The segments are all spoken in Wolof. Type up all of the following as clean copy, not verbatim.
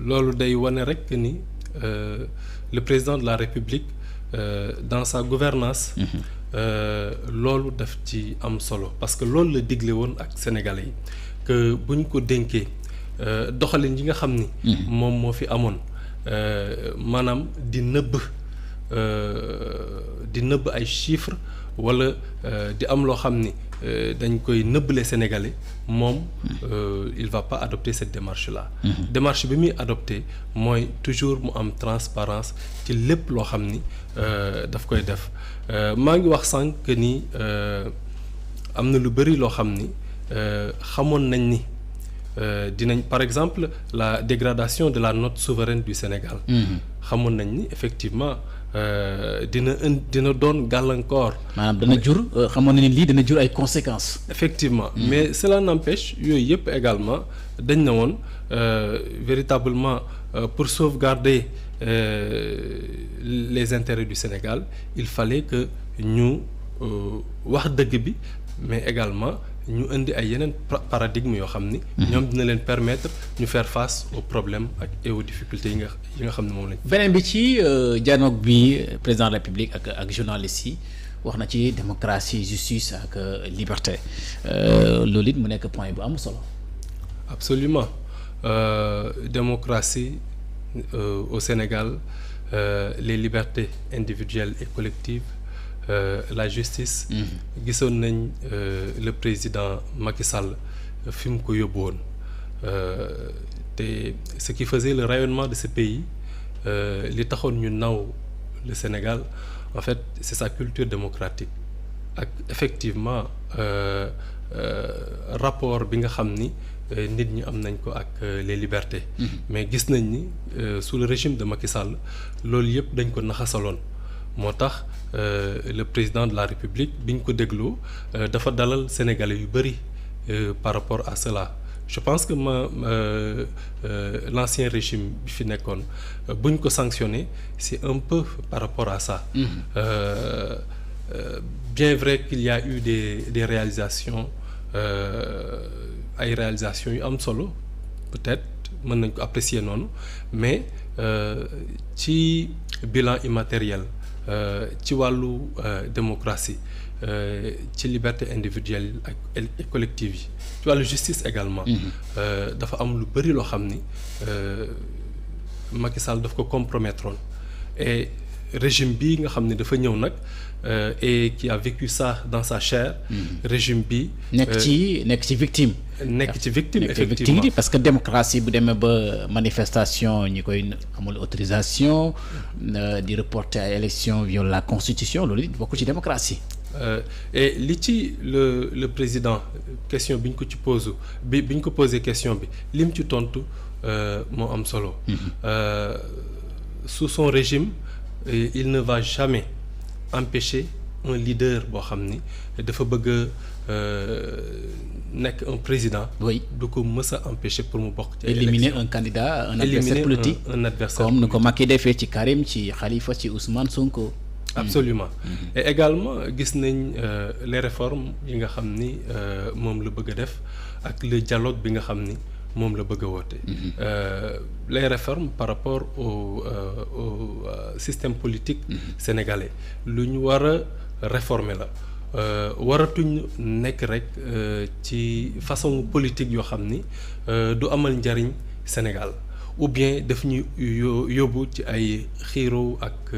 loolu day wane rek ni le président de la République dans sa gouvernance loolu daf ci am solo parce que loolu la digle woon ak sénégalais yi que bu ñu ko dénkee doxalin yi nga xam ni moom moo fi amoon maanaam di nëbb ay chiffres wala di am loo xam ni dañ koy nëbbale sénégalais moom il va pas adopter cette démarche là démarche bi muy adopter mooy toujours mu am transparence ci lépp loo xam ni daf koy def maa ngi wax sànq ni am na lu bëri loo xam ni xamoon nañ ni dinañ par exemple la dégradation de la note souveraine du Sénégal xamoon nañ ni effectivement dina doon gàllankoor. maanaam dana jur xamoon na ni lii dina jur ay conséquences. effectivement mais cela n'empêche yooyu yëpp également dañ na woon véritablement pour sauvegarder les intérêts du Sénégal il fallait que ñu wax dëgg bi mais également ñu indi ay yeneen paradigme yoo xam ni. ñoom dina leen permettre ñu faire face aux problèmes et aux difficultés yi nga xam ne moom lañ. beneen bi ci dialogue bi président de la République ak journalistes yi wax na ci démocratie justice ak liberté loolu it mu nekk point bu am solo. absolument démocratie au Sénégal les libertés individuelles et collectives. La justice. gisoon nañ le président Macky Sall fi mu ko yóbbu woon te ce qui faisait le rayonnement de ce pays li taxoon ñu naw le Sénégal en fait c'est sa culture démocratique ak effectivement rapport bi nga xam ni nit ñi am nañ ko ak les libertés. Mais gis nañ ni sous le régime de Macky Sall loolu yëpp dañ ko naxasaloon moo tax. Le président de la République bi ñu ko dégloo dafa dalal sénégalais yu bëri par rapport à cela je pense que l'ancien régime bi fi nekkoon bu ñu ko sanctionné c'est un peu par rapport à ça. Bien vrai qu'il y a eu des réalisations ay réalisations yu am solo peut-être mën nañ ko apprécier noonu mais ci bilan immatériel. Ci wàllu démocratie ci liberté individuelle ak collective yi ci wàllu justice également dafa am lu bëri loo xam ni Macky Sall daf ko compromettre et régime bi nga xam ne dafa ñëw nag et qui a vécu ça dans sa chair régime bi nekk ci victime effectivement parce que démocratie bu demee ba manifestation ñi koy amul autorisation di reporter ay élection viole la constitution loolu it bokk ci démocratie et li ci le président question bi ñu ko ci bi ñu ko posé question bi lim ci tontu moo am solo sous son régime il ne va jamais empêcher un leader boo xam ni dafa bëgg nekk un président. oui du ko mës a empêcher pour mu bokk ci éliminer un candidat un adversaire politique un adversaire comme ni ko Macky defee ci Karim ci Khalifa ci Ousmane Sonko. absolument et également gis nañ les réformes yi nga xam ni moom la bëgg a def ak le dialogue bi nga xam ni moom la bëgg a woote. Les réformes par rapport au système politique sénégalais lu ñu war a réformer la waratuñ nekk rek ci façon politique yoo xam ni du amal njariñ Sénégal ou bien daf ñu yóbbu ci ay xiiroo ak.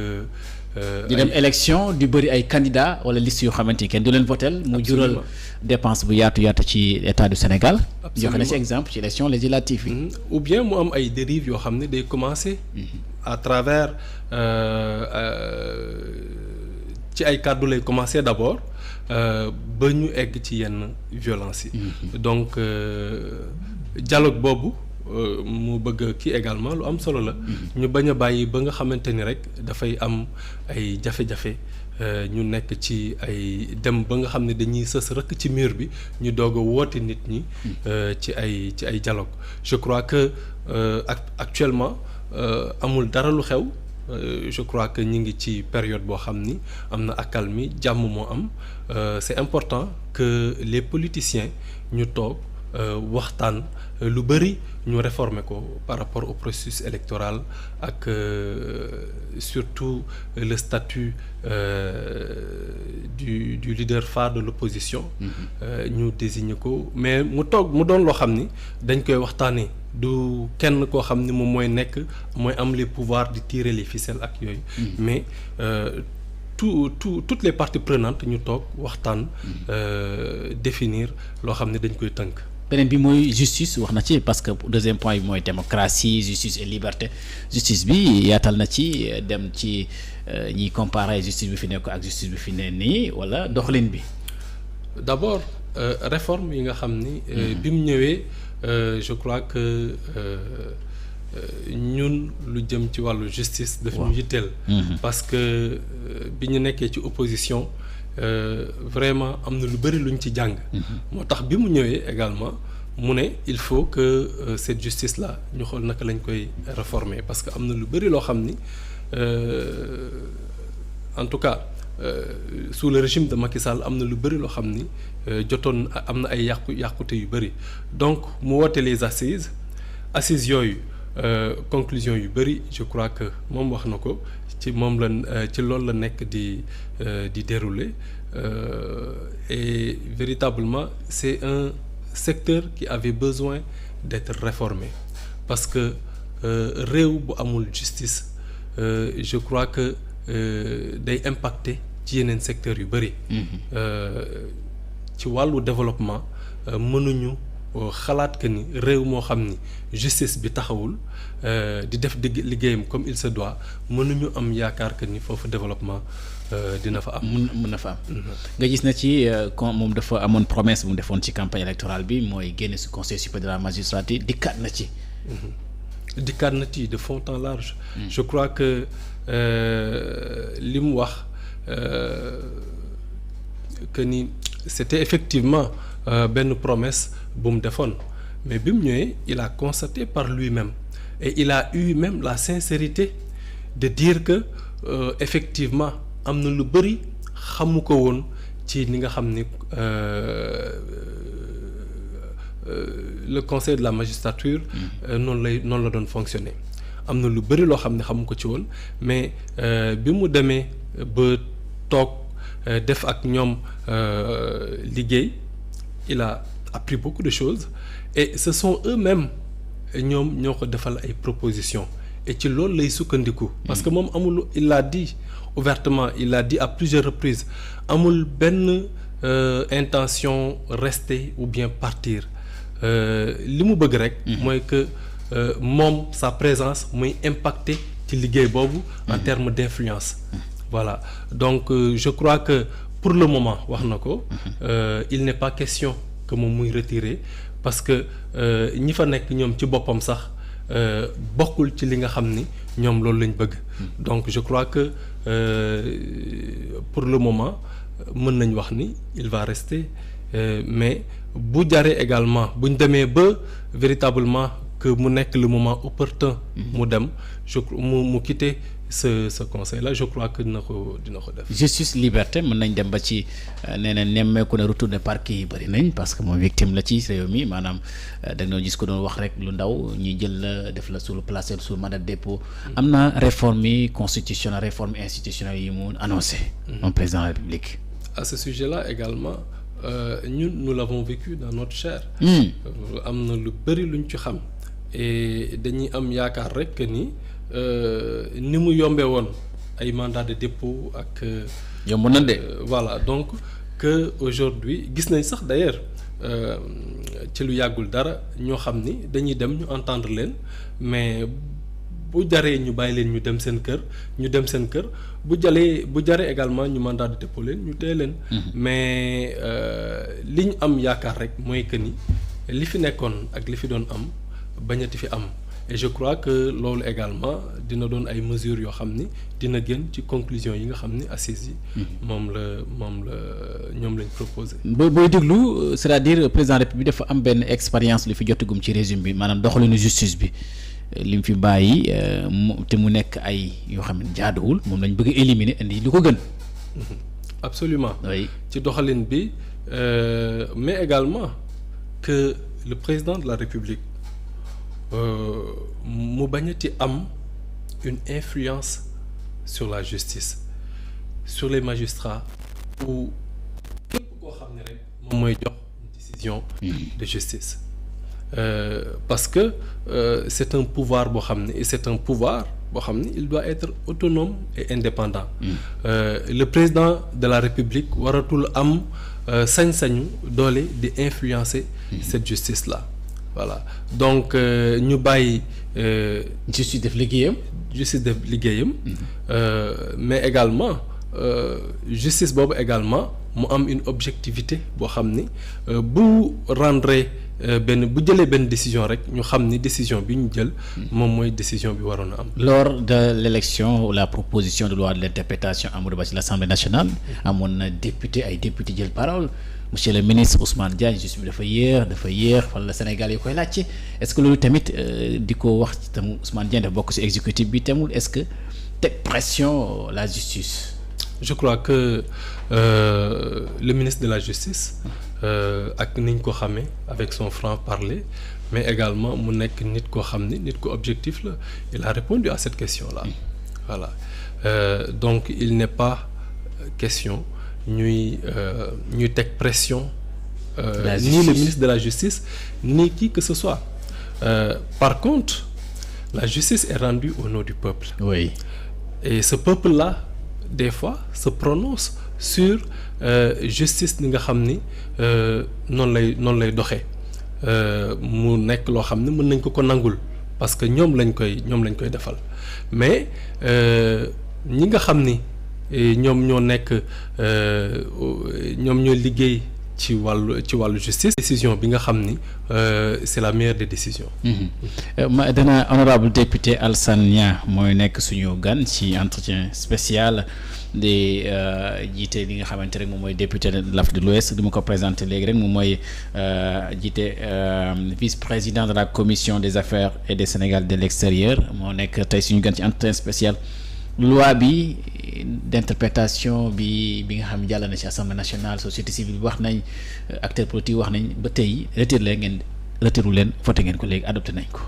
di dem élection di bëri ay candidats wala liste yoo xamante ni kenn du leen votel mu jural dépense bu yaatu ci état du Sénégal. joxe na ci exemple ci élection législative yi. ou bien mu am ay dérives yoo xam ne day commencer. à travers ci ay kàddu lay commencer d'abord ba ñu egg ci yenn violence yi. donc dialogue boobu. mu bëgg kii également lu am solo la. ñu bañ a bàyyi ba nga xamante ni rek dafay am ay jafe-jafe ñu nekk ci ay dem ba nga xam ne dañuy sës rëkk ci mur bi ñu doog a woote nit ñi. ci ay dialogue je crois que actuellement amul dara lu xew. Je crois que ñi ngi ci période boo xam ni am na accalmie jàmm moo am c'est important que les politiciens ñu toog. waxtaan lu bëri ñu réformer ko par rapport au processus électoral ak surtout le statut du leader phare de l'opposition ñu désigner ko mais mu doon loo xam ni dañ koy waxtaanee du kenn koo xam ni moom mooy am les pouvoirs di tirer les ficelles ak yooyu mais toutes les parties prenantes ñu toog waxtaan définir loo xam ne dañ koy tënk. beneen bi mooy justice wax na ci parce que deuxième point bi mooy démocratie justice et liberté justice bi yaatal na ci dem ci ñiy comparer justice bi fi nekk ak justice bi fi ne nii wala doxalin bi. d'abord réforme yi nga xam ni. bi mu ñëwee je crois que ñun lu jëm ci wàllu justice. daf ñu yitteel. parce que bi ñu nekkee ci opposition. Vraiment am na lu bëri luñ ci jàng. moo tax bi mu ñëwee également mu ne il faut que cette justice là ñu xool naka lañ koy réformer parce que am na lu bëri loo xam ni en tout cas sous le régime de Macky Sall am na lu bëri loo xam ni jotoon am na ay yàqute yu bëri donc mu woote les assises yooyu conclusion yu bëri je crois que moom wax na ko. ci moom la ci loolu la nekk di dérouler et véritablement c'est un secteur qui avait besoin d'être réformé parce que réew bu amul justice je crois que day impacter ci yeneen secteurs yu bëri ci wàllu développement mënuñu xalaat que ni réew moo xam ni justice bi taxawul di def liggéeyam comme il se doit mënuñu am yaakaar que ni foofu développement dina fa am. mën na fa am. nga gis na ci moom dafa amoon promesse bu mu defoon ci campagne électorale bi mooy génne si conseil supérieur de la magistrature dikkaat na ci. dikkaat na ci de fond en large. je crois que li mu wax que ni c'était effectivement benn promesse bu mu defoon mais bi mu ñëwee il a constaté par lui-même et il a eu même la sincérité de dire que effectivement am na lu bëri xamu ko woon ci ni nga xam ni le conseil de la magistrature noonu la doon fonctionner am na lu bëri loo xam ne xamu ko ci woon mais bi mu demee ba toog def ak ñoom liggéey il a appris beaucoup de choses et ce sont eux-mêmes ñoom ñoo ko defal ay propositions et ci loolu lay sukkandiku parce que moom amul il l'a dit ouvertement il l'a dit à plusieurs reprises amul benn intention rester ou bien partir li mu bëgg rek mooy que moom sa présence muy impacter ci liggéey boobu en termes d'influence voilà donc je crois que pour le moment wax na ko il n'est pas question que moom muy retirer parce que ñi fa nekk ñoom ci boppam sax bokkul ci li nga xam ni ñoom loolu lañ bëgg donc je crois que pour le moment mën nañ wax ni il va rester mais bu jaree également buñ demee ba véritablement que mu nekk le moment opportun mu dem mu quitter ce conseil là je crois que dina ko def. justice liberté mën nañ dem ba ci nee na nemmeeku ne retour de parquet yi bëri nañ parce que moom victime la ci réew mi maanaam dañoo gis ko doon wax rek lu ndaw ñuy jël la def la sous placé sous mandat de dépôt. am na réforme yi constitutionnelle réforme institutionnelle yi mu annoncé. moom président de la République. à ce sujet là également ñun nous l'avons vécu dans notre chair. am na lu bëri luñ ci xam et dañuy am yaakaar rek que ni. ni mu yombee woon ay mandat de dépôt ak. yomb na de. voilà donc que aujourd'hui gis nañ sax d'ailleurs ci lu yàggul dara ñoo xam ni dañuy dem ñu entendre leen mais bu jaree ñu bàyyi leen ñu dem seen kër bu jaree également ñu mandat de dépôt leen ñu téye leen. mais li ñu am yaakaar rek mooy que ni li fi nekkoon ak li fi doon am bañati fi am. et je crois que loolu également dina doon ay mesures yoo xam ni dina génn ci conclusion yi nga xam ni assises yi. moom la ñoom lañ proposé. booy déglu c'est-à-dire président de la République dafa am benn expérience li fi jotagum ci régime bi maanaam doxalinu justice bi li mu fi bàyyi te mu nekk ay yoo xam ne jaaduwul moom lañ bëgg a éliminer indi lu ko gën. absolument oui ci doxalin bi mais également que le président de la République mu bañati am une influence sur la justice sur les magistrats ou képp koo xam ne rek moom mooy jox décision de justice parce que c'est un pouvoir boo xam ne et c'est un pouvoir boo xam ne il doit être autonome et indépendant le président de la République waratul am sañ-sañu doole di influencer cette justice là voilà donc ñu bàyyi justice def liggéeyam mais également justice boobu également mu am une objectivité boo xam ni bu rendre bu jëlee benn décision rek ñu xam ni décision bi ñu jël moom mooy décision bi waroon a am. Lors de l'élection ou la proposition de loi de l'interprétation Amadou Ba ci l'Assemblée nationale amoon na député jël parole monsieur le ministre Ousmane Diagne justice bi dafa yéex fan la Sénégal yi koy laajte est-ce que loolu tamit di ko wax ci tam Ousmane Diagne dafa bokk ci exécutif bi tamul est-ce que teg pression la justice. Je crois que le ministre de la Justice ak niñ ko xamee avec son franc-parler mais également mu nekk nit koo xam ni nit ko objectif la il a répondu à cette question-là voilà donc il n'est pas question ñuy teg pression ni le ministre de la Justice ni qui que ce soit par contre la justice est rendue au nom du peuple. Oui. Et ce peuple-là des fois se prononce sur justice ni nga xam ni noonu lay doxee mu nekk loo xam ne mën nañ ko nangul parce que ñoom lañ koy defal mais ñi nga xam ni ñoom ñoo liggéey ci wàllu justice. décision bi nga xam ni c'est la meilleure des décisions. ma dana honorable député Alassane Niang mooy nekk suñu gan ci entretien spécial di jiite li nga xamante rek moom mooy député de l'Afrique de l'Ouest di ma ko présenté léegi rek moom mooy jiite vice-président de la commission des affaires et des Sénégal de l'extérieur moo nekk tey suñu gan ci entretien spécial. loi bi d'interprétation bi nga xam jàll na ci Assemblée nationale société civile wax nañ acteurs politiques wax nañ ba tey retiré leen voté ngeen ko léegi adopté nañ ko.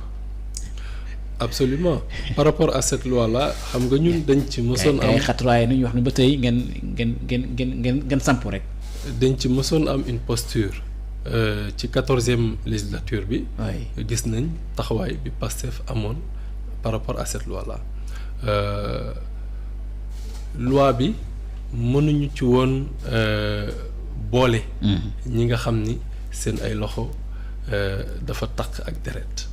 Absolument par rapport à cette loi là xam nga ñun dañ ci mësoon am ay xatraay nañu wax ne ba tey ngeen samp rek. dañ ci mësoon am une posture ci 14e législature bi. gis nañ taxawaay bi Pastef amoon par rapport à cette loi là. Loi bi mënuñu ci woon boole. ñi nga xam ni seen ay loxo dafa taq ak deret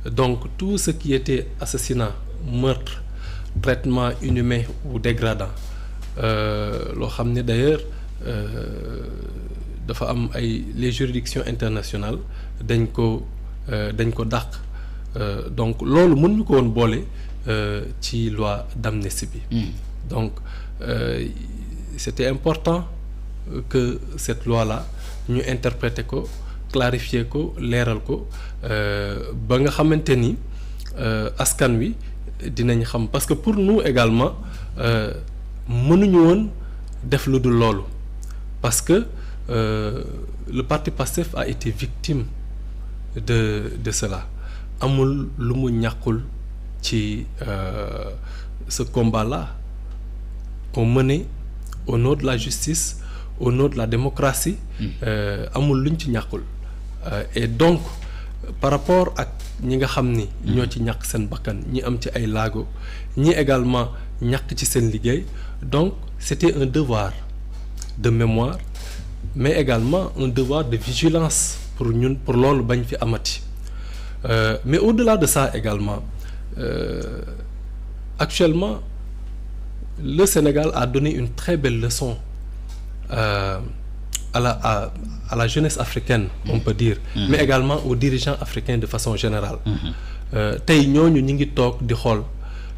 donc tout ce qui était assassinat meurtre traitement inhumain ou dégradant loo xam ne d'ailleurs dafa am les juridictions internationales dañ ko dàq donc loolu mënuñu ko woon boole. Ci loi d'amnistie bi. Donc c'était important que cette loi-là ñu interpréter ko clarifier ko leeral ko ba nga xamante ni askan wi dinañ xam parce que pour nous également mënuñu woon def lu dul loolu parce que le parti Pastef a été victime de cela amul lu mu ñàkkul. ci ce combat-là qu'on menait au nom de la justice au nom de la démocratie amul luñ ci ñàkkul et donc par rapport ak ñi nga xam ni ñoo ci ñàkk seen bakkan ñi am ci ay laago ñi également ñàkk ci seen liggéey donc c'était un devoir de mémoire mais également un devoir de vigilance pour ñun pour loolu bañ fi amati mais au-delà de ça également actuellement le Sénégal a donné une très belle leçon à la jeunesse africaine on peut dire mais également aux dirigeants africains de façon générale tey ñooñu ñi ngi toog di xool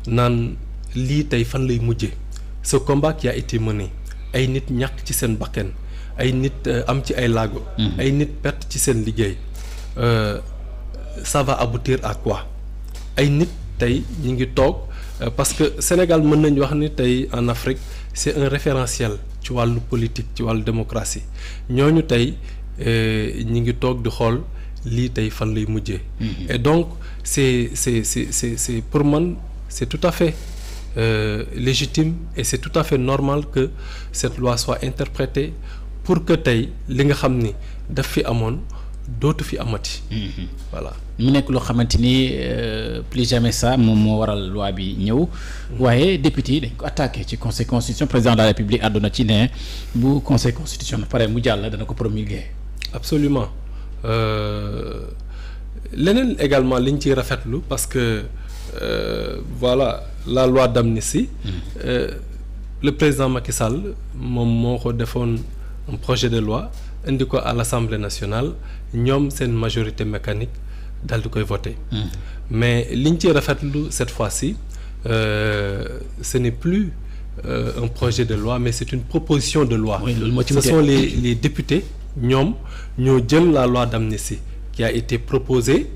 naan lii tey fan lay mujje ce combat qui a été mené ay nit ñàkk ci seen bakkan ay nit am ci ay laago ay nit perte ci seen liggéey ça va aboutir à quoi ay nit tey ñi ngi toog parce que Sénégal mën nañu wax ni tey en Afrique c'est un référentiel ci wàllu politique ci wàllu démocratie ñooñu tey ñi ngi toog di xool lii tey fan lay mujjee. Et donc c'est pour man c'est tout à fait légitime et c'est tout à fait normal que cette loi soit interprétée pour que tey li nga xam ni daf fi amoon dootu fi amati. Voilà. mu nekk loo xamante ni plus jamais ça moom moo waral loi bi ñëw. waaye député yi dañ ko attaqué ci conseil constitution président de la république àdduna ci ne bu conseil constitution pare mu jàll dana ko promulguer. Absolument. Leneen également liñ ciy rafetlu parce que voilà la loi d'amnistie. Le président Macky Sall moom moo ko defoon un projet de loi indi ko à l'Assemblée nationale ñoom seen majorité mécanique daal di koy voter. Mais liñ ciy rafetlu cette fois-ci ce n'est plus un projet de loi mais c'est une proposition de loi. Oui, ce sont les députés ñoom ñoo jël la loi d'amnistie qui a été proposée.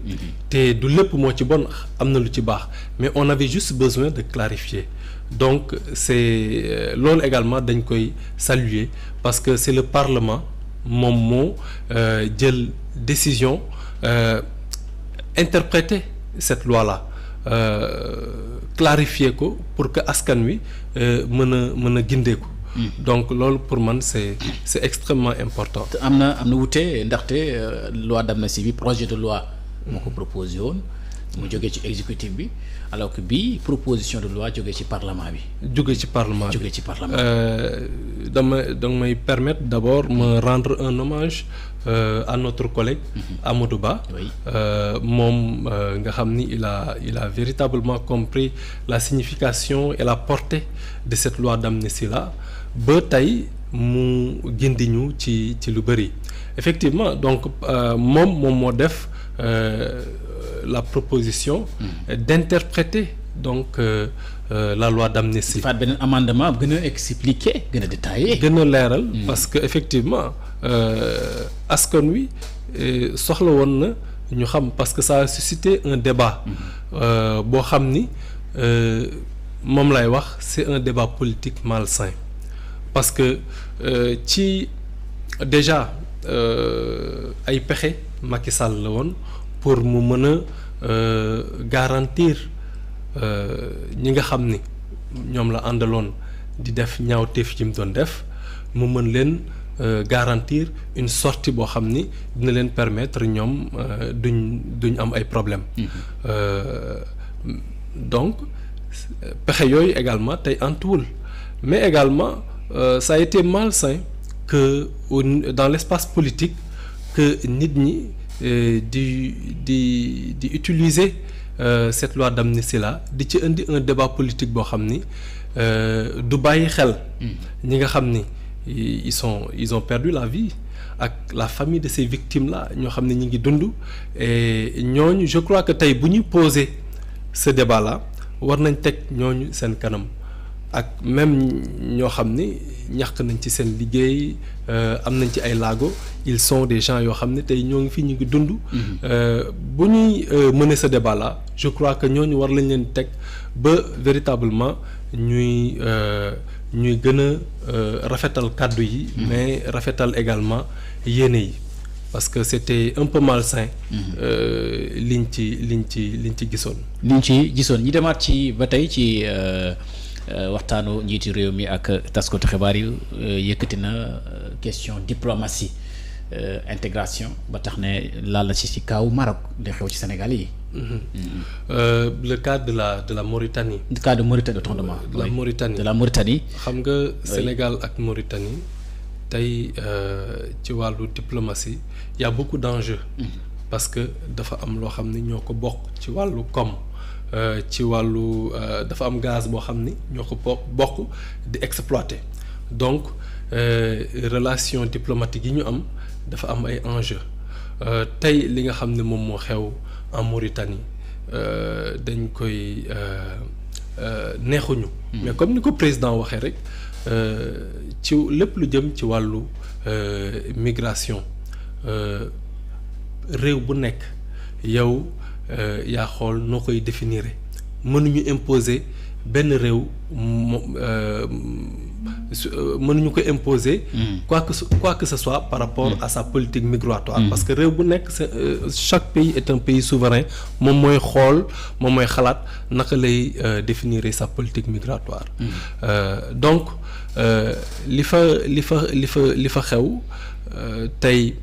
te du lépp moo ci bon am na lu ci baax mais on avait juste besoin de clarifier. Donc c'est loolu également dañ koy saluer parce que c'est le Parlement moom moo jël décision interpréter cette loi-là clarifier ko pour que askan wi mën a gindeeku. Donc loolu pour man c'est extrêmement important. am na wute ndaxte loi d'amnistie bi projet de loi moo ko proposé woon mu jógee ci exécutif bi alors que bii proposition de loi jógee ci parlement bi. jógee ci parlement bi jógee ci parlement danga may permettre d'abord me rendre un hommage à notre collègue Amadou Ba. Oui. Moom nga xam ni il a véritablement compris la signification et la portée de cette loi d'amnistie là ba tey mu gindi ñu ci lu bari effectivement donc moom moo def la proposition d'interpréter donc la loi d'amnistie. faat beneen amendement gën a expliquer gën a détailler. gën a leeral parce que effectivement askan wi soxla woon na ñu xam parce que ça a suscité un débat boo xam ni moom lay wax c'est un débat politique malsain parce que ci déjà ay pexe Macky Sall la woon pour mu mën a garantir ñi nga xam ni ñoom la àndaloon di def ñaawteef yi mu doon def mu mën leen garantir une sortie boo xam ni dina leen permettre ñoom duñ am ay problèmes. Donc pexe yooyu également tey antuwul mais également ça a été malsain que dans l'espace politique que nit ñi di utiliser cette loi d'amnistie là di ci indi un débat politique boo xam ni du bàyyi xel ñi nga xam ni ils ont perdu la vie ak la famille de ces victimes là ñoo xam ne ñi ngi dund et ñooñu je crois que tey bu ñu poser ce débat là war nañ teg ñooñu seen kanam ak même ñoo xam ni ñàkk nañ ci seen liggéey am nañ ci ay laago ils sont des gens yoo xam ne tey ñoo ngi fi ñu ngi dund. bu ñuy mener ce débat là je crois que ñooñu war lañ leen teg ba véritablement ñuy gën a rafetal kàddu yi. mais rafetal également yéene yi parce que c'était un peu malsain. liñ ci gisoon. ñi demaat ci ba tey ci. waxtaanu njiitu réew mi ak taskatu xibaar yi yëkkati na question diplomatie intégration ba tax ne laal na ci kaawu Maroc li xew ci Sénégal yi. Le cas de la Mauritanie. Le cas de Mauritanie autrement. De la Mauritanie. xam nga Sénégal ak Mauritanie tey ci wàllu diplomatie y a beaucoup d'enjeux. parce que dafa am loo xam ni ñoo ko bokk ci wàllu koom. ci wàllu dafa am gaz boo xam ni ñoo ko bokk di exploiter donc relation diplomatique yi ñu am dafa am ay enjeux tey li nga xam ne moom moo xew en Mauritanie dañ koy neexuñu. mais comme ni ko président waxee rek ci lépp lu jëm ci wàllu migration réew bu nekk yow. yaa xool noo koy définir mënuñu imposer benn réew mënuñu ko imposer quoi que ce soit par rapport à sa politique migratoire parce que réew bu nekk chaque pays est un pays souverain moom mooy xool moom mooy xalaat naka lay définir sa politique migratoire donc li fa xew tey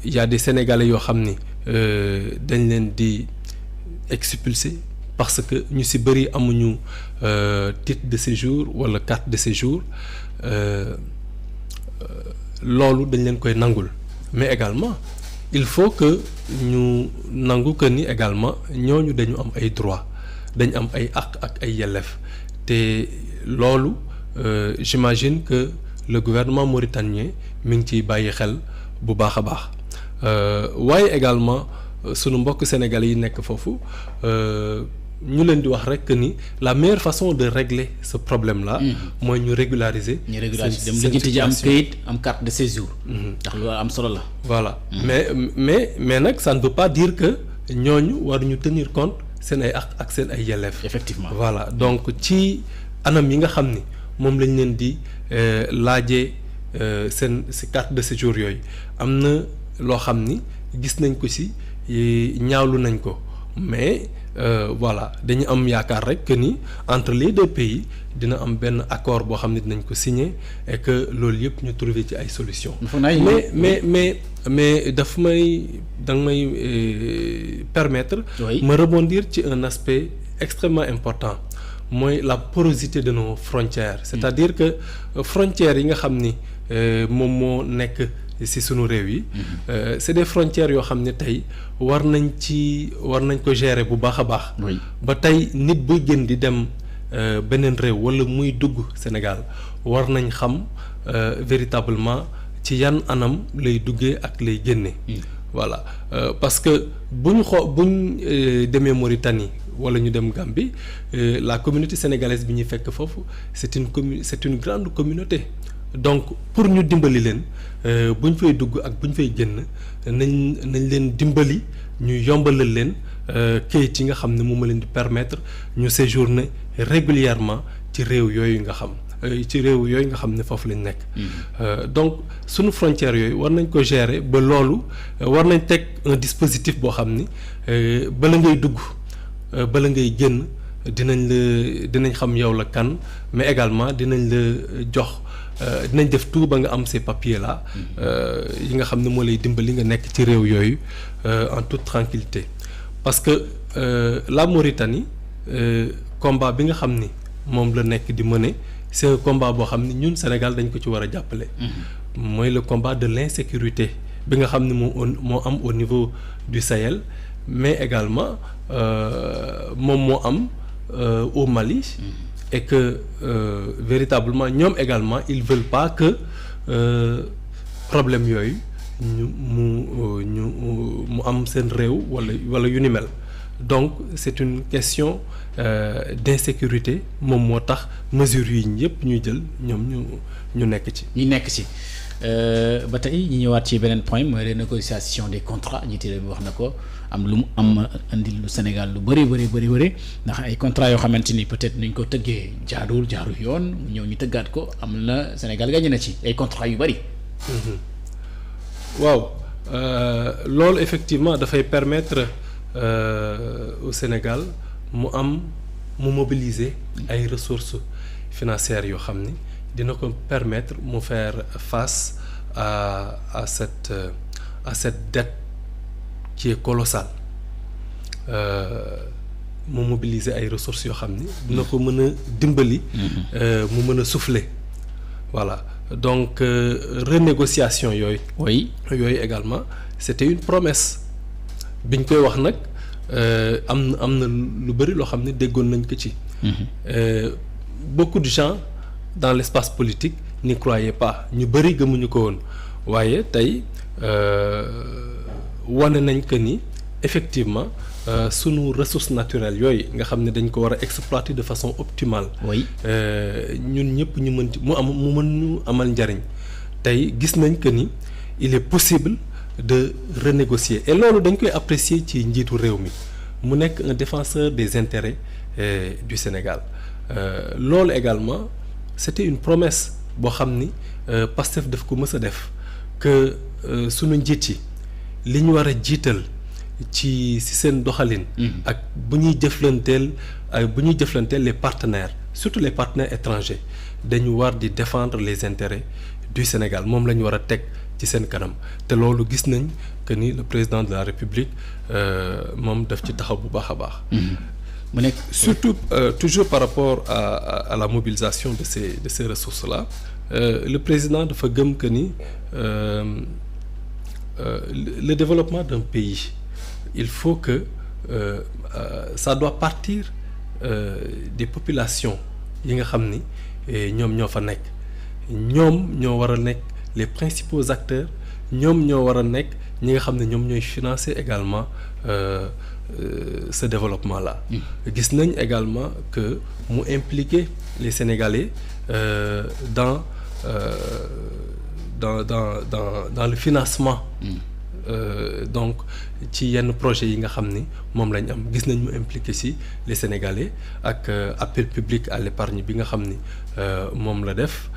y a des Sénégalais yoo xam ni dañ leen di expulser parce que ñu ci bëri amuñu titre de séjour wala carte de séjour loolu dañ leen koy nangul mais également il faut que ñu nangu que ni également ñooñu dañu am ay droits dañ am ay àq ak ay yelleef te loolu j'imagine que le gouvernement mauritanien mi ngi ciy bàyyi xel bu baax a baax waaye également sunu mbokk sénégalais yi nekk foofu ñu leen di wax rek que ni la meilleure façon de régler ce problème là mooy ñu régulariser dem lijjanti ji am kayit am carte de séjour ndax loolu am solo la voilà mais nag ça ne veut pas dire que ñooñu waruñu tenir compte seen ay àq ak seen ay yelleef effectivement voilà donc ci anam yi nga xam ni moom lañ leen di laajee si carte de séjour yooyu am na loo xam ni gis nañ ko ci ñaawlu nañ ko mais voilà dañu am yaakaar rek que ni entre les deux pays dina am benn accord boo xam ne dinañ ko signer et que loolu yëpp ñu trouver ci ay solutions. mais daf danga may permettre. ma rebondir ci un aspect extrêmement important mooy la porosité de nos frontières. c'est-à-dire que frontières yi nga xam ni moom moo nekk ci sunu réew yi. c'est des frontières yoo xam ne tey war nañ ko gérer bu baax a baax. ba tey nit buy gën di dem beneen réew walla muy dugg Sénégal war nañ xam véritablement ci yan anam lay duggee ak lay génne. voilà parce que buñ demee Mauritanie walla ñu dem Gambie la communauté sénégalaise bi ñuy fekk foofu c'est une grande communauté. donc pour ñu dimbali leen bu ñu fay dugg ak bu ñu fay génn nañ leen dimbali ñu yombalal leen kayit yi nga xam ne moom leen di permettre ñu séjourner régulièrement ci réew yooyu nga xam ne foofu lañ nekk. donc sunu frontières yooyu war nañ ko gérer ba loolu war nañ teg un dispositif boo xam ni bala ngay dugg bala ngay génn dinañ xam yow la kan mais également dinañ la jox. dinañ def tout ba nga am ces papiers là yi nga xam ne moo lay dimbali nga nekk ci réew yooyu en toute tranquillité parce que la Mauritanie combat bi nga xam ni moom la nekk di mener c'est un combat boo xam ni ñun Sénégal dañ ko ci war a jàppale. mooy le combat de l'insécurité bi nga xam ne moo am au niveau du Sahel mais également moom moo am au Mali. et que véritablement ñoom également ils veulent pas que problème yooyu mu am seen réew wala yu ni mel donc c'est une question d'insécurité moom moo tax mesures yi ñëpp ñuy jël ñoom ñu nekk ci. ba tey ñu ñëwaat ci beneen point mooy renégociation des contrats njiité bi wax na ko am lu mu am andil lu Sénégal lu bëri ndax ay contrats yoo xamante ni peut-être nuñ ko tëggee jaarul yoon ñëw ñu tëggaat ko am na Sénégal gagné na ci ay contrats yu bëri. waaw loolu effectivement dafay permettre au Sénégal mu mobiliser ay ressources financières yoo xam ni dina ko permettre mu faire face à cette dette qui est colossale mu mobiliser ay ressources yoo xam ni dina ko mën a dimbali. mu mën a souffler voilà donc renégociation yooyu. oui yooyu également c'était une promesse biñ koy wax nag am na lu bari loo xam ne déggoon nañ ko ci. Beaucoup de gens dans l'espace politique n'y croyaient pas ñu bari gëmuñu ko woon waaye tey wane nañ que ni effectivement sunu ressources naturelles yooyu nga xam ne dañ ko war a exploiter de façon optimale. oui ñun ñëpp ñu mën ci mu mën ñu amal njariñ tey gis nañ que ni il est possible de renégocier et loolu dañ koy apprécier ci njiitu réew mi mu nekk un défenseur des intérêts du Sénégal loolu également c'était une promesse boo xam ni Pastef daf ko mës a def que sunu njiit yi li ñu war a jiital ci seen doxalin. ak bu ñuy jëflanteel les partenaires surtout les partenaires étrangers dañu war di défendre les intérêts du Sénégal moom la ñu war a teg ci seen kanam te loolu gis nañ que ni le président de la République moom daf ci taxaw bu baax a baax. mu nekk surtout toujours par rapport à la mobilisation de ces ressources-là le président dafa gëm que ni le développement d'un pays il faut que ça doit partir des populations yi nga xam ni ñoom ñoo fa nekk ñoom ñoo war a nekk les principaux acteurs ñoom ñoo war a nekk ñi nga xam ne ñoom ñooy financer également ce développement-là. gis nañ également que mu impliquer les Sénégalais dans le financement. Donc ci yenn projet yi nga xam ni moom lañ am gis nañ mu impliqué ci les Sénégalais ak appel public à l'épargne bi nga xam ni moom la def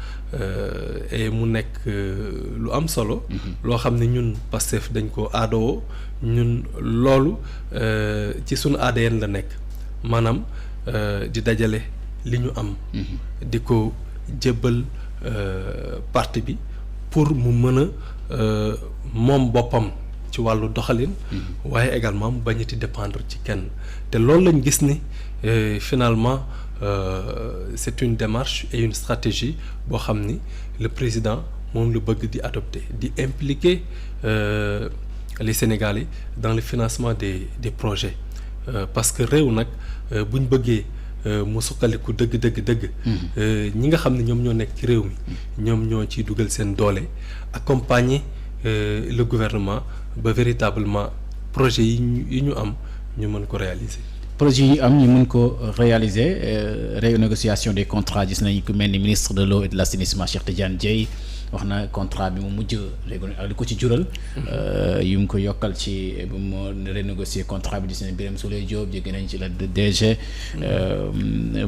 et mu nekk lu am solo. loo xam ne ñun Pastef dañ ko aadoo ñun loolu ci sunu ADN la nekk maanaam di dajale li ñu am. di ko jébbal parti bi pour mu mën a moom boppam ci wàllu doxalin. waaye également mu bañati dépendre ci kenn te loolu lañ gis ni finalement c'est une démarche et une stratégie boo xam ni le président moom lu bëgg di adopter di impliquer les Sénégalais dans le financement des projets parce que réew nag buñ bëggee mu suqaliku dëgg. ñi nga xam ne ñoom ñoo nekk ci réew mi ñoom ñoo ciy dugal seen doole accompagner le gouvernement ba véritablement projet yi ñu am ñu mën ko réaliser. projet yi am ñu mën ko réaliser renégociation des contrats gis nañu ku mel ni ministre de l'eau et de l'assainissement Cheikh Tidiane Dièye wax na contrat bi mu mujj léegi ak li ko ci jural. yu mu ko yokkal ci bu mu renégocier contrat bi gis nañ Birame Souleye Diop jóge nañ ci la DG.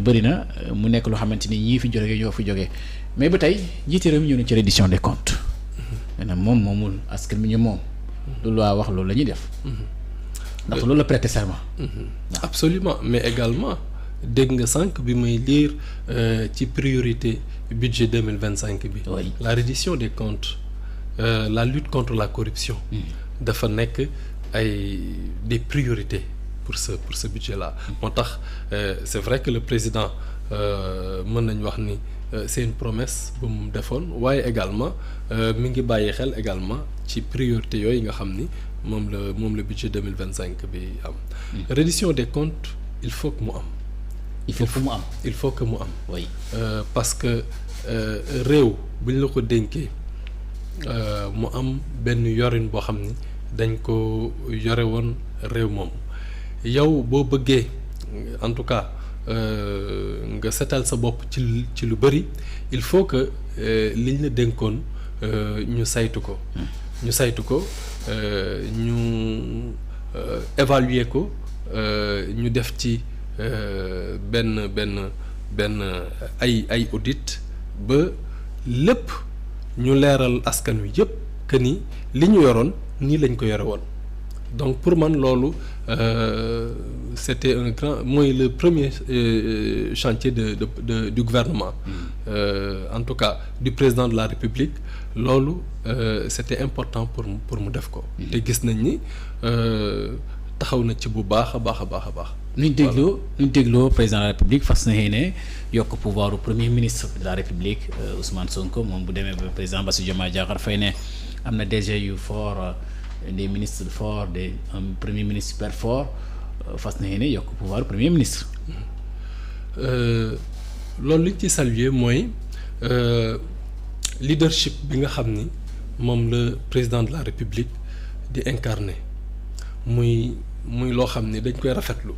bëri na mu nekk loo xamante ni ñii fi jógee ñoo fi jógee mais ba tey jiite réew mi ñëw na ci reddition des comptes. maanaam moomul askan mi ñu moom. lu loi wax loolu la ñuy def. ndax loolu la prêter serment. Absolument mais également dégg nga sànq bi may lire ci priorité budget 2025 bi. Oui. La reddition des comptes la lutte contre la corruption. dafa nekk ay des priorités pour ce budget-là. moo tax c'est vrai que le président mën nañu wax ni c'est une promesse bu mu defoon waaye également mi ngi bàyyi xel également ci priorité yooyu nga xam ni moom le budget 2025 bi am. reddition des comptes il faut que mu am. il faut que mu am. Oui. Parce que réew bu ñu la ko dénkee mu am benn yorin boo xam ni dañ ko yore woon réew moom yow boo bëggee en tout cas nga setal sa bopp ci lu bari il faut que liñ la dénkoon ñu saytu ko. ñu évaluer ko ñu def ci benn ay audit ba lépp ñu leeral askan wi yëpp que ni li ñu yoroon nii lañ ko yore woon donc pour man loolu c'était un grand mooy le premier chantier du gouvernement. En tout cas du président de la République loolu c'était important pour mu def ko. te gis nañ ni taxaw na ci bu baax a baax. ñu dégloo président de la République fas na yéene yokk pouvoir au premier ministre de la République Ousmane Sonko moom bu demee ba président Bassirou Diomaye Diakhar Faye ne am na DG yu fort des ministres forts un premier ministre super fort fas na yéene yokk pouvoir au premier ministre. loolu li ci saluer mooy leadership bi nga xam ni moom le président de la République di incarner muy loo xam ni dañ koy rafetlu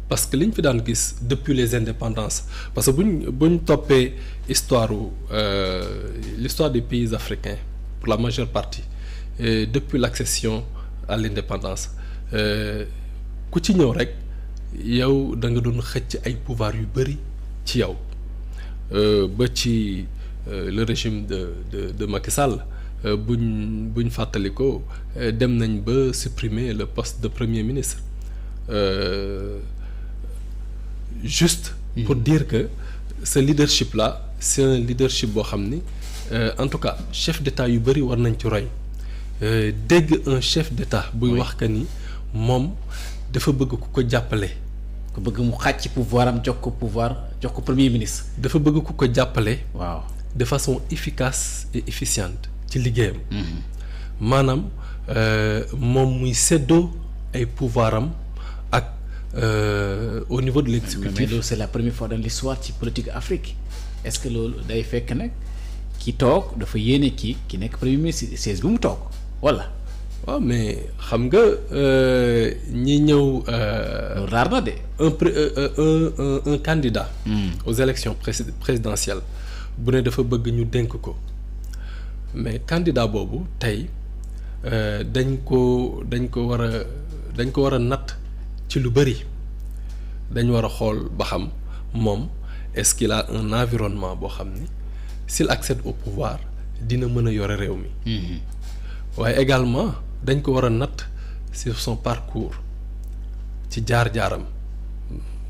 parce que liñ fi daan gis depuis les indépendances parce que buñ toppee l'histoire des pays africains pour la majeure partie depuis l'accession à l'indépendance ku ci ñëw rek yow da nga doon xëcc ay pouvoir yu bari ci yow ba ci le régime de Macky Sall buñ fàttali ko dem nañ ba supprimer le poste de premier ministre juste pour dire que ce leadership là c'est un leadership boo xam ni en tout cas chef d'état yu bëri war nañ ci roy dégg un chef d'état buy wax que ni moom dafa bëgg ku ko jàppale. ku bëgg mu xàcc pouvoir am jox ko premier ministre. dafa bëgg ku ko jàppale. waaw de façon efficace et efficiente ci liggéeyam. maanaam moom muy séddoo ay pouvoir am ak au niveau de l'exécutif. mais loolu c'est la première fois dans l'histoire ci politique Afrique est-ce que loolu day fekk nag ki toog dafa yéene ki nekk premier ministre siège bi mu toog wala. waaw mais xam nga ñi ñëw. loolu raar na de. un candidat. aux élections présidentielles bu ne dafa bëgg ñu dénk ko mais candidat boobu tey dañ ko war a natt ci lu bëri dañ war a xool ba xam moom est-ce qu'il a un environnement boo xam ni s'il accède au pouvoir dina mën a yore réew mi. waaye également dañ ko war a natt sur son parcours ci jaar-jaaram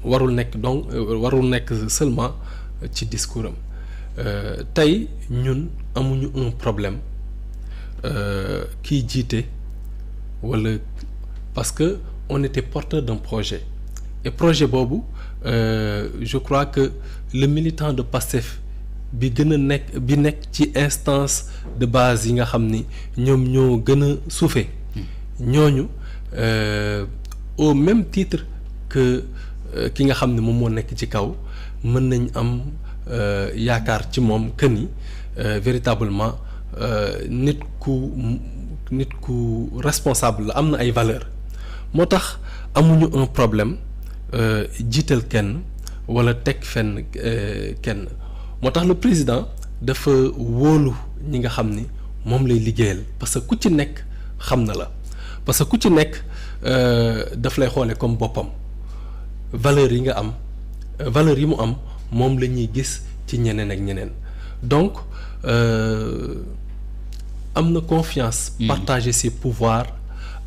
warul nekk seulement ci discours am tey ñun amuñu un problème kiy jiite wala parce que on était porteur d'un projet et projet boobu je crois que le militant de PASTEF bi nekk ci instance de base yi nga xam ni ñoom ñoo gën a suufe ñooñu au même titre que ki nga xam ne moom moo nekk ci kaw mën nañ am yaakaar ci moom que ni véritablement nit ku responsable la am na ay valeurs moo tax amuñu un problème jiital kenn wala teg fenn kenn moo tax le président dafa wóolu ñi nga xam ni moom lay liggéeyal parce que ku ci nekk xam na la parce que ku ci nekk daf lay xoole comme boppam valeurs yi nga am valeurs yi mu am moom la ñuy gis ci ñeneen ak ñeneen donc am na confiance. partager ses pouvoirs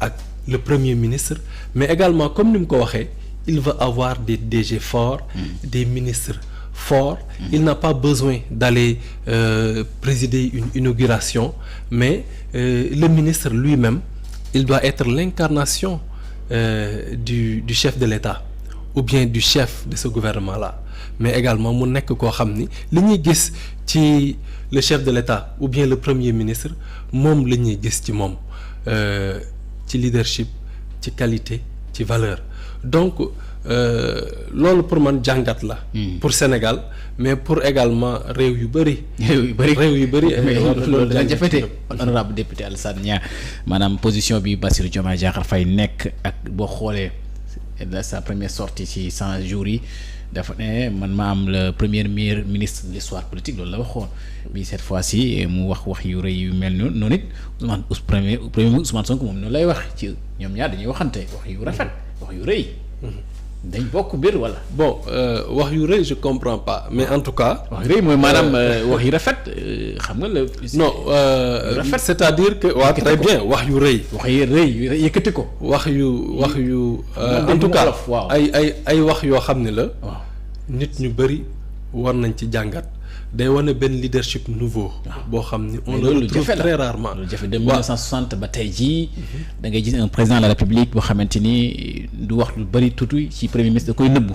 ak le premier ministre mais également comme ni mu ko waxee il va avoir des DG forts. des ministres forts. Il n'a pas besoin d'aller présider une inauguration mais le ministre lui-même il doit être l'incarnation du chef de l'État ou bien du chef de ce gouvernement-là mais également mu nekk koo xam ni li ñuy gis ci le chef de l'État ou bien le premier ministre moom la ñuy gis ci moom ci leadership ci qualité ci valeur donc loolu pour man jàngat la. pour Sénégal mais pour également réew yu bëri. réew yu bëri. loolu dana jafete honorable député Alassane Niang maanaam position bi Bassirou Diomaye Diakhar Faye nekk ak boo xoolee sa première sortie ci 100 jours yi dafa ne man ma am le premier ministre de l'histoire politique loolu la waxoon bi cette fois-ci mu wax yu rëy yu mel noonu it premier Ousmane Sonko moom noonu lay wax ci ñoom ñaar dañuy waxante wax yu rafet wax yu rëy. dañ bokk mbir wala. bon wax yu rëy je comprends pas mais en tout cas. wax yu rëy mooy maanaam wax yu rafet xam nga la. non rafet c'est-à-dire que. waaw très bien wax yu rëy. wax yu rëy yëkkati ko. wax yu. en tout cas ay wax yoo xam ne la. nit ñu bëri war nañ ci jàngat. day wane benn leadership nouveau. boo xam ni on le retrouve très rarement. loolu jafe de 1960 ba tey jii. da ngay gis un président de la République boo xamante ni du wax lu bëri tuuti ci premier ministre da koy nëbbu.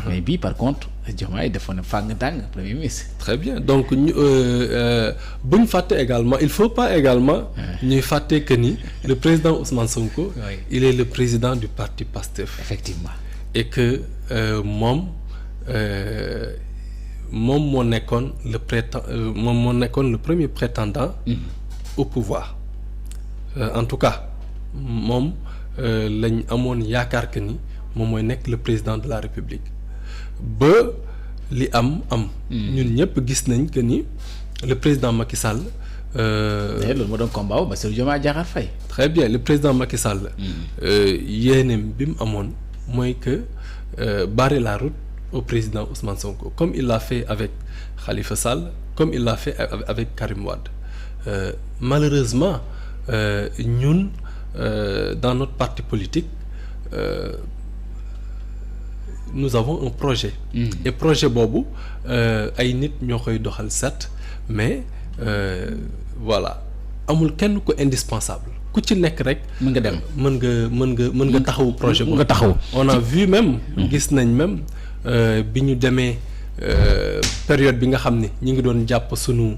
mais bii par contre Diomaye defoon na fàng tàng premier ministre. très bien donc bu ñu fàtte également il faut pas également. ñuy fàtte que ni le président Ousmane Sonko. il est le président du parti PASTEF. effectivement et que moom moo nekkoon le premier prétendant au pouvoir en tout cas moom lañ amoon yaakaar que ni moom mooy nekk le président de la République ba li am ñun ñëpp gis nañ que ni le président Macky Sall loolu moo doon combat wu Bassirou Diomaye Diakhar Faye. très bien le président Macky Sall yéeneem bi mu amoon mooy que barrer la route au président Ousmane Sonko, comme il l'a fait avec Khalifa Sall, comme il l'a fait avec Karim Wade. Malheureusement, ñun dans notre parti politique nous avons un projet. Et projet boobu ay nit ñoo koy doxal set, mais voilà amul kenn ku indispensable. ku ci nekk rek. mën nga dem mën nga taxawu projet boobu. nga taxaw on a vu même. gis nañ même bi ñu demee période bi nga xam ne ñi ngi doon jàpp sunu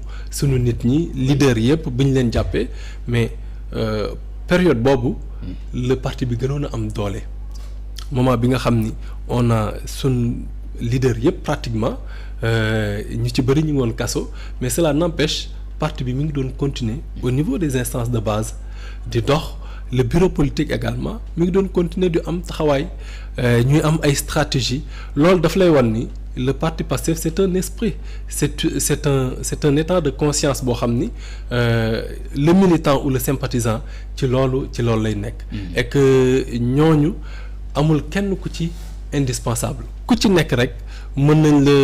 nit ñi leader yëpp bi ñu leen jàppee mais période boobu. le parti bi gënoon a am doole. moment bi nga xam ni on a sun leader yëpp pratiquement ñu ci bëri ñu ngi woon kaso, mais cela n'empêche parti bi mi ngi doon continuer au niveau des instances de base di dox. Le bureau politique également mi ngi doon continuer di am taxawaay ñuy am ay stratégie loolu daf lay wan ni le parti Pastef c'est un esprit c'est un état de conscience boo xam ni le militant ou le sympathisant ci loolu lay nekk. Et que ñooñu amul kenn ku ci indispensable ku ci nekk rek mën nañ la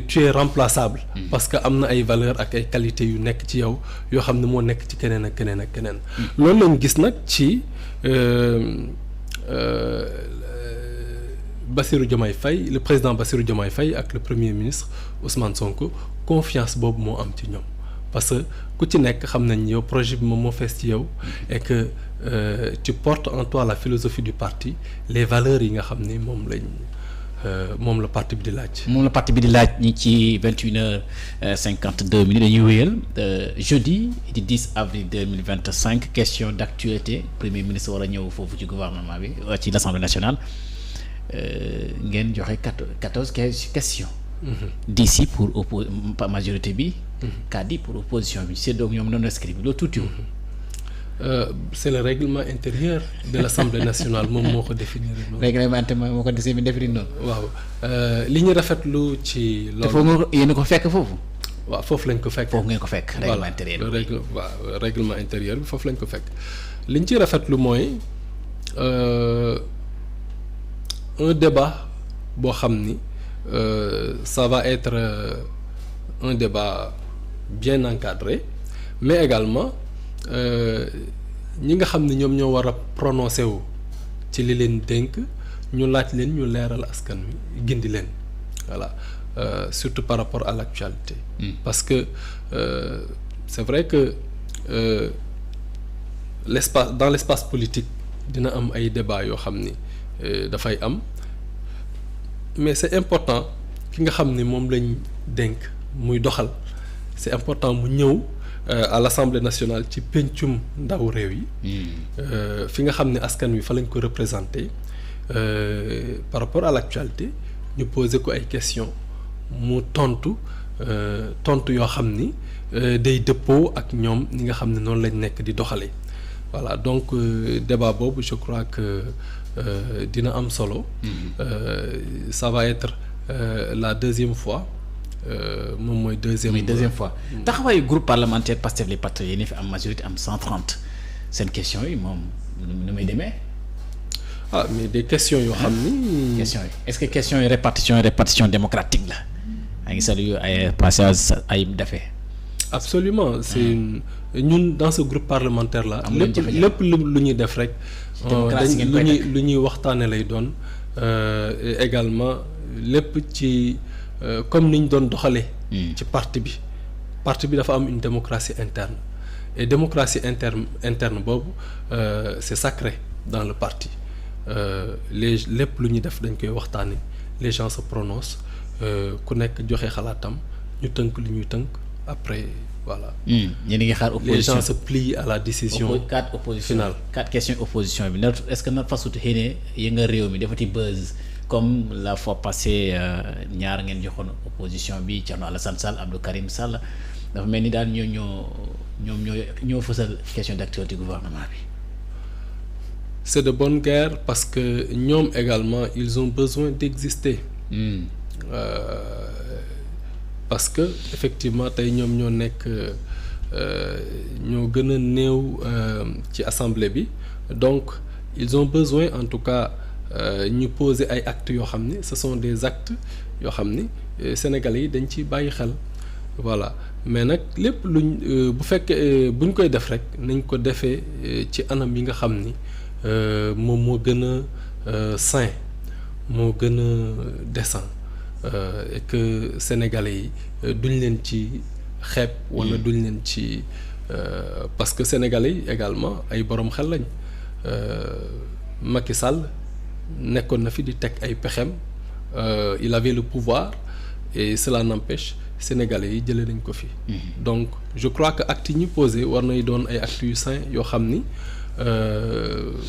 tu es remplaçable. Parce que am na ay valeurs ak ay qualités yu nekk ci yow yoo xam ne moo nekk ci keneen ak keneen ak keneen. loolu lañ gis nag ci Bassirou Diomaye Faye, le président Bassirou Diomaye Faye ak le premier ministre Ousmane Sonko confiance boobu moo am ci ñoom parce que ku ci nekk xam nañ yow projet bi moom moo fees ci yow et que tu portes en toi la philosophie du parti, les valeurs yi nga xam ni moom la parti bi di laaj. moom la parti bi di laaj ñi ci 21h52 dañuy wéyal jeudi di 10 avril 2025 question d'actualité premier ministre war a ñëw foofu ci gouvernement bi ci l'Assemblée nationale ngeen joxe 14 questions. d'ici pour majorité bi. kadi pour opposition bi c'est donc ñoom non inscrit bi loolu tuuti. C'est le règlement intérieur de l'Assemblée nationale moom moo ko définir noonu. règlement intérieur moo ko définir noonu. waaw li ñu rafetlu ci loolu. te foofu yéen ko fekk foofu. waaw foofu lañ ko fekk. foofu ngeen ko fekk. règlement intérieur bi waaw règlement intérieur bi foofu lañ ko fekk liñ ci rafetlu mooy un débat boo xam ni ça va être un débat bien encadré mais également. ñi nga xam ne ñoom ñoo war a prononcé wu ci li leen dénk ñu laaj leen ñu leeral askan wi gindi leen voilà surtout par rapport à l'actualité. Parce que c'est vrai que dans l'espace politique dina am ay débat yoo xam ni dafay am mais c'est important ki nga xam ni moom lañ dénk muy doxal c'est important mu ñëw à l'Assemblée nationale ci pencum ndaw réew yi fi nga xam ne askan wi fa lañ ko représenter par rapport à l'actualité ñu poser ko ay questions mu tontu yoo xam ni day dëppoo ak ñoom ñi nga xam ne noonu lañ nekk di doxalee voilà donc débat boobu je crois que dina am solo ça va être la deuxième fois moom mooy deuxième fois taxawaayu groupe parlementaire Pastef les Patriotes yéen fi am majorité am 130 seen question yi moom nu muy demee. Mais des questions yoo xam ni. questions yi est-ce que questions yi répartition démocratique la maa ngi salué ay passage ay dafee. Absolument c'est ñun dans ce groupe parlementaire là. lépp lu ñuy def rek. lu ñuy waxtaane lay doon également lépp ci. Comme ni ñu doon doxalee. ci parti bi dafa am une démocratie interne et démocratie interne boobu c'est sacré dans le parti lépp lu ñuy def dañ koy waxtaane les gens se prononcent ku nekk joxe xalaatam ñu tënk li ñuy tënk après voilà. yéen a ngi xaar opposition les gens se plient à la décision. 4 opposition finale 4 questions opposition bi est-ce que na fasut xëy na yëngal réew mi dafati buzz. Comme la fois passée ñaar ngeen joxoon opposition bi Thierno Alassane Sall Abdou Karim Sall dafa mel ni daal ñoo fësal question d'actualité gouvernement bi. C'est de bonne guerre parce que ñoom également ils ont besoin d'exister. Parce que effectivement tey ñoom ñoo nekk ñoo gën a néew ci assemblée bi donc ils ont besoin en tout cas. ñu poser ay actes yoo xam ni ce sont des actes yoo xam ni Sénégalais yi dañ ci bàyyi xel voilà mais nag lépp luñ bu fekkee buñ koy def rek nañ ko defee ci anam yi nga xam ni moom moo gën a sain moo gën a décent et que Sénégalais yi duñ leen ci xeeb wala duñ leen ci parce que Sénégalais yi également ay borom xel lañ Macky Sall nekkoon na fi di teg ay pexem il avait le pouvoir et cela n'empêche Sénégalais yi jëlee nañ ko fi. Donc je crois que actes yi ñu posé war nay doon ay actes yu sains yoo xam ni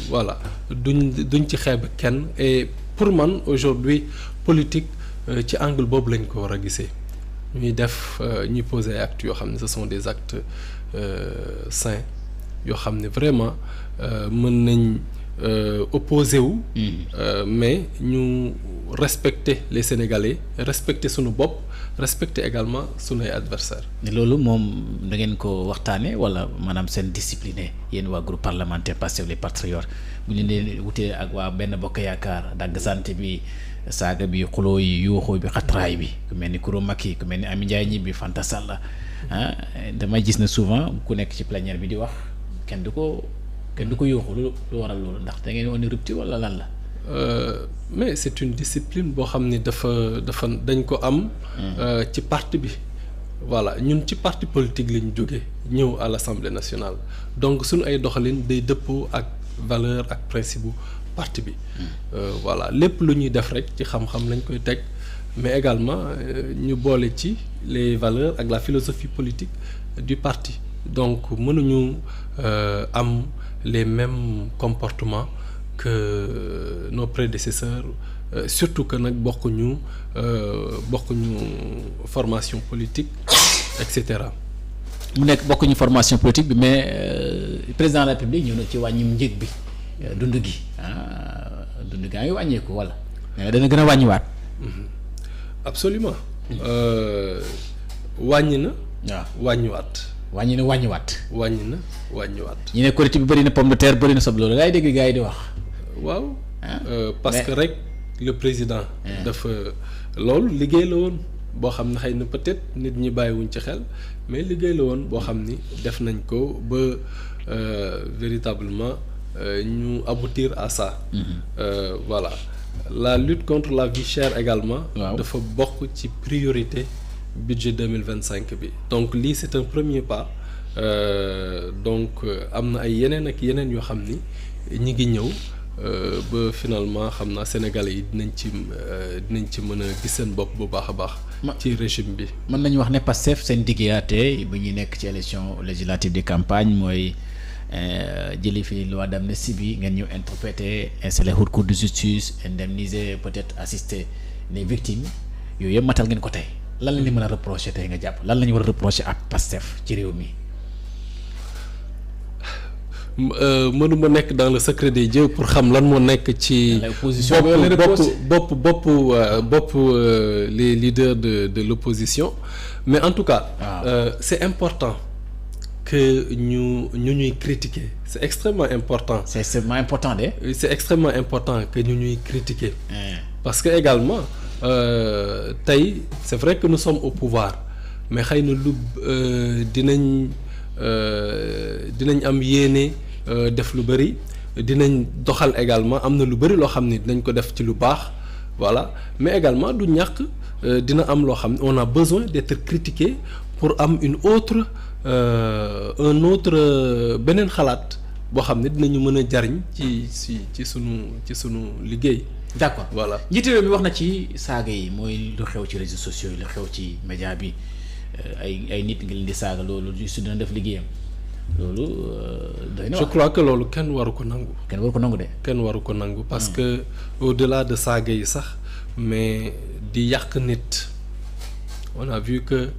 voilà duñ ci xeeb kenn et pour man aujourd'hui politique ci angle boobu lañ ko war a gisee ñuy def ñuy poser ay actes yoo xam ne ce sont des actes sains yoo xam ne vraiment mën nañ opposé wu. mais ñu respecter les Sénégalais respecter sunu bopp respecter également sunuy adversaires. loolu moom da ngeen ko waxtaanee wala maanaam seen discipliné yéen waa groupe parlementaire Pastef les Patriotes bu ñu leen wutee ak waa benn bokk yaakaar dagg sant bi saaga bi xuloo yi yuuxoo bi xatraay bi ku mel ni Kourou Macky ku mel ni Amy Ndiaye Gniby Fanta Sall damay gis ne souvent ku nekk ci plénière bi di wax kenn du ko yuuxu lu waral loolu ndax da ngeen wane rupture wala lan la. Mais c'est une discipline boo xam ni dafa dañ ko am. ci parti bi. voilà ñun ci parti politique lañ jóge ñëw à l'Assemblée nationale donc suñu ay doxalin day dëppoo ak valeur ak principe bu parti bi. voilà lépp lu ñuy def rek ci xam-xam lañ koy teg mais également ñu boole ci les valeurs ak la philosophie politique du parti donc mënuñu am les mêmes comportements que nos prédécesseurs surtout que nag bokkuñu formation politique et cetera. mu nekk bokkuñu formation politique bi mais président de la République ñëw na ci wàññim njëg bi dund gi dund gaa ngi wàññeeku wala mais dana gën a wàññiwaat. absolument wàññi na. waaw wàññiwaat. wàññi na wàññiwaat. ñu ne quantité bi bëri na pomme de terre bëri na soble loolu laay dégg gars yi di wax. waaw. parce que rek le président. dafa loolu liggéey la woon boo xam ne xëy na peut-être nit ñi bàyyiwuñ ci xel mais liggéey la woon boo xam ni def nañ ko ba véritablement ñu aboutir à ça. Voilà la lutte contre la vie chère également. dafa bokk ci priorité budget 2025 bi donc lii c'est un premier pas. Donc am na ay yeneen ak yeneen yoo xam ni ñi ngi ñëw ba finalement xam naa Sénégalais yi dinañ ci mën a gis seen bopp bu baax a baax. ci régime bi. mën nañu wax ne Pastef seen diggaate bu ñuy nekk ci élection législative de campagne mooy jëli fi loi d'amnistie bi ngeen ñëw interpréter installer haute cour de justice indemniser peut-être assister les victimes yooyu yëpp matal ngeen ko tey lan la ñu mën a reprocher tey nga jàpp lan la ñu war a reprocher ak Pastef ci réew mi. mënuma nekk dans le secret des dieux pour xam lan moo nekk ci bopp les leaders de l'opposition mais en tout cas c'est important que ñuy critiquer c'est extrêmement important c'est extrêmement important que ñuy critiquer parce que également tey c'est vrai que nous sommes au pouvoir mais xëy na dinañ am yéene def lu bari dinañ doxal également am na lu bari loo xam ni dinañ ko def ci lu baax voilà mais également du ñàkk dina am loo xam ne on a besoin d'être critiqué pour am un autre beneen xalaat boo xam ne dinañu mën a jariñ ci sunu liggéey. D'accord voilà njiitu réew mi wax na ci saaga yi mooy lu xew ci réseaux sociaux yi lu xew ci média bi. ay nit nga leen di saaga loolu su dina def liggéeyam loolu doy na je crois que loolu kenn waru ko nangu. kenn waru ko nangu parce que au-delà de saaga yi sax mais di yàq nit on a vu que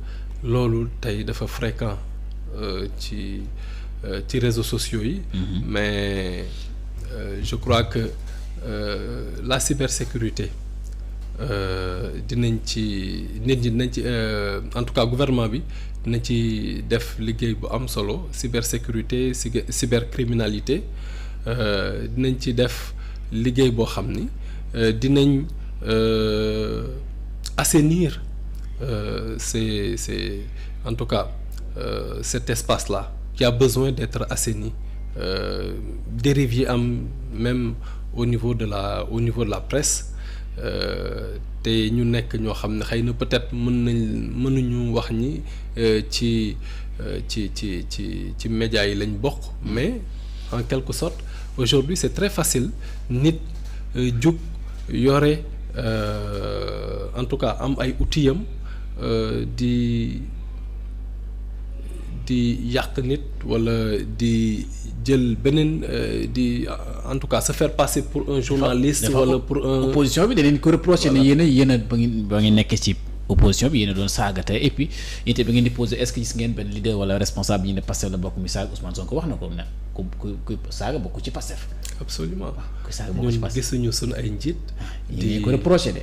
loolu tey dafa fréquent ci réseaux sociaux yi. mais je crois que la cybersécurité. Dinañ ci nit ñi dinañ ci en tout cas gouvernement bi dina ci def liggéey bu am solo cybersécurité cybercriminalité dinañ ci def liggéey boo xam ni dinañ assainir c'est en tout cas cet espace-là qui a besoin d'être assaini. Dérive yi am même au niveau de la presse te ñu nekk ñoo xam ne xëy na peut-être mënuñu wax ni ci médias yi lañ bokk, mais en quelque sorte aujourd'hui c'est très facile nit jug yore en tout cas am ay outils yam di yàq nit wala di jël beneen en tout cas se faire passer pour un journaliste wala pour un opposition bi danañ ko reprocher ne yéen a ba ngeen nekk ci opposition bi yéen a doon saaga tey et puis yéen ba ngeen di poser est-ce que gis ngeen benn leader wala responsable yi ne Pastef la bokk mi saaga Ousmane Sonko wax na ko ne ku saaga bokk ci Pastef. absolument ku saaga bokk ci Pastef ñun gisuñu suñu ay njiit. di ko reprocher de.